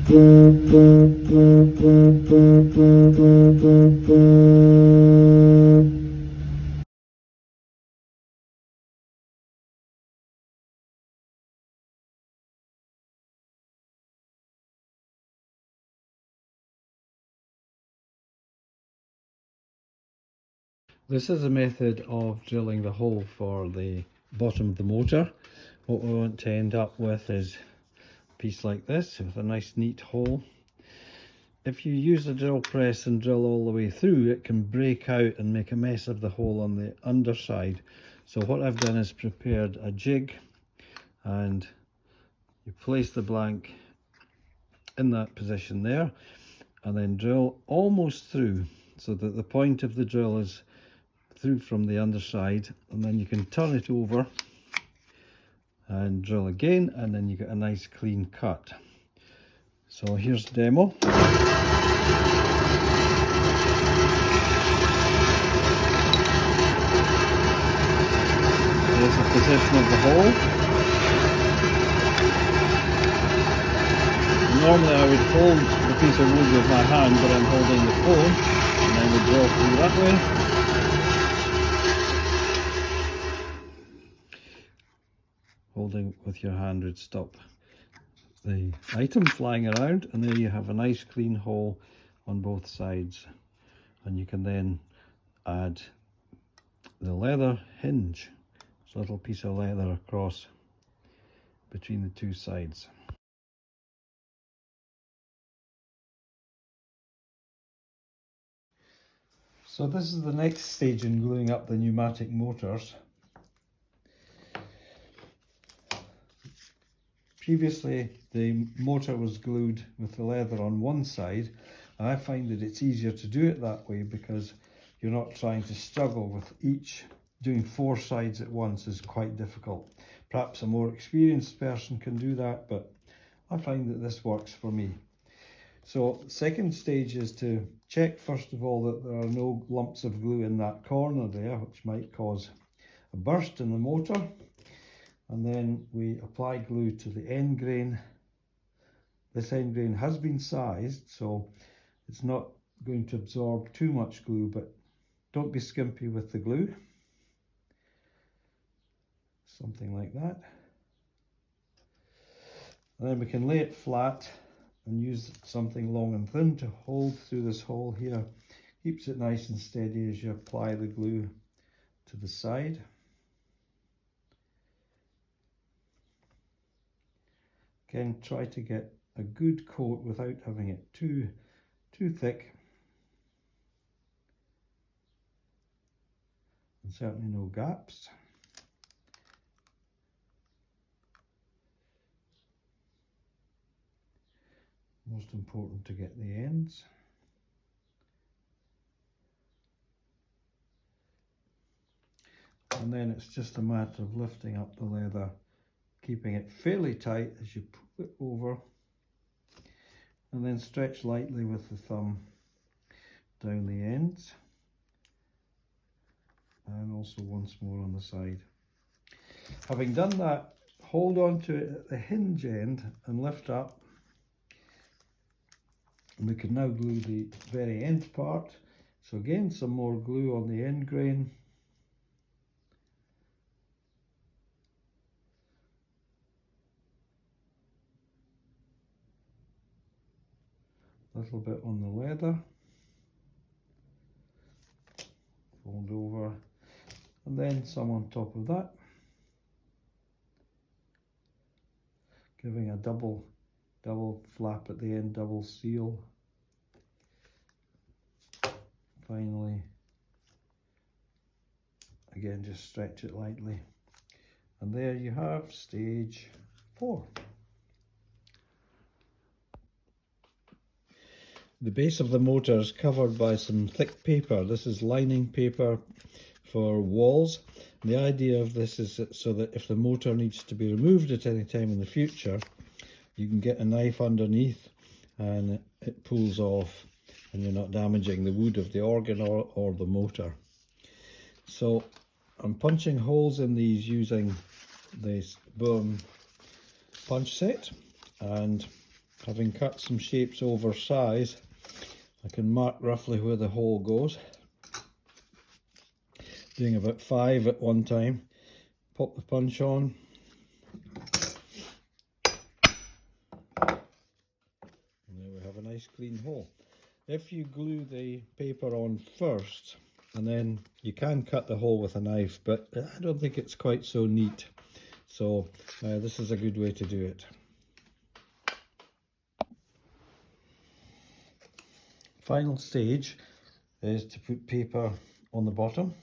This is a method of drilling the hole for the bottom of the motor. What we want to end up with is a piece like this with a nice neat hole. If you use a drill press and drill all the way through, it can break out and make a mess of the hole on the underside. So what I've done is prepared a jig, and you place the blank in that position there and then drill almost through so that the point of the drill is through from the underside, and then you can turn it over and drill again, and then you get a nice clean cut. So here's the demo. There's the position of the hole. Normally I would hold the piece of wood with my hand, but I'm holding the phone, and then we drill through that way. Holding with your hand would stop the item flying around, and there you have a nice clean hole on both sides, and you can then add the leather hinge. It's a little piece of leather across between the two sides. So this is the next stage in gluing up the pneumatic motors. Previously the motor was glued with the leather on one side. I find that it's easier to do it that way because you're not trying to struggle with each. Doing 4 sides at once is quite difficult. Perhaps a more experienced person can do that, but I find that this works for me. So second stage is to check first of all that there are no lumps of glue in that corner there, which might cause a burst in the motor. And then we apply glue to the end grain. This end grain has been sized, so it's not going to absorb too much glue, but don't be skimpy with the glue. Something like that. And then we can lay it flat and use something long and thin to hold through this hole here. Keeps it nice and steady as you apply the glue to the side. Again, try to get a good coat without having it too thick. And certainly no gaps. Most important to get the ends. And then it's just a matter of lifting up the leather, keeping it fairly tight as you pull it over, and then stretch lightly with the thumb down the ends, and also once more on the side. Having done that, hold on to it at the hinge end and lift up. And we can now glue the very end part. So again, some more glue on the end grain. A little bit on the leather. Fold over, and then some on top of that. Giving a double flap at the end, double seal. Finally, again, just stretch it lightly. And there you have stage 4. The base of the motor is covered by some thick paper. This is lining paper for walls. The idea of this is so that if the motor needs to be removed at any time in the future, you can get a knife underneath and it pulls off, and you're not damaging the wood of the organ or the motor. So I'm punching holes in these using this Bourne punch set, and having cut some shapes over size, I can mark roughly where the hole goes. Doing about 5 at one time. Pop the punch on. And there we have a nice clean hole. If you glue the paper on first, and then you can cut the hole with a knife, but I don't think it's quite so neat. So this is a good way to do it. Final stage is to put paper on the bottom.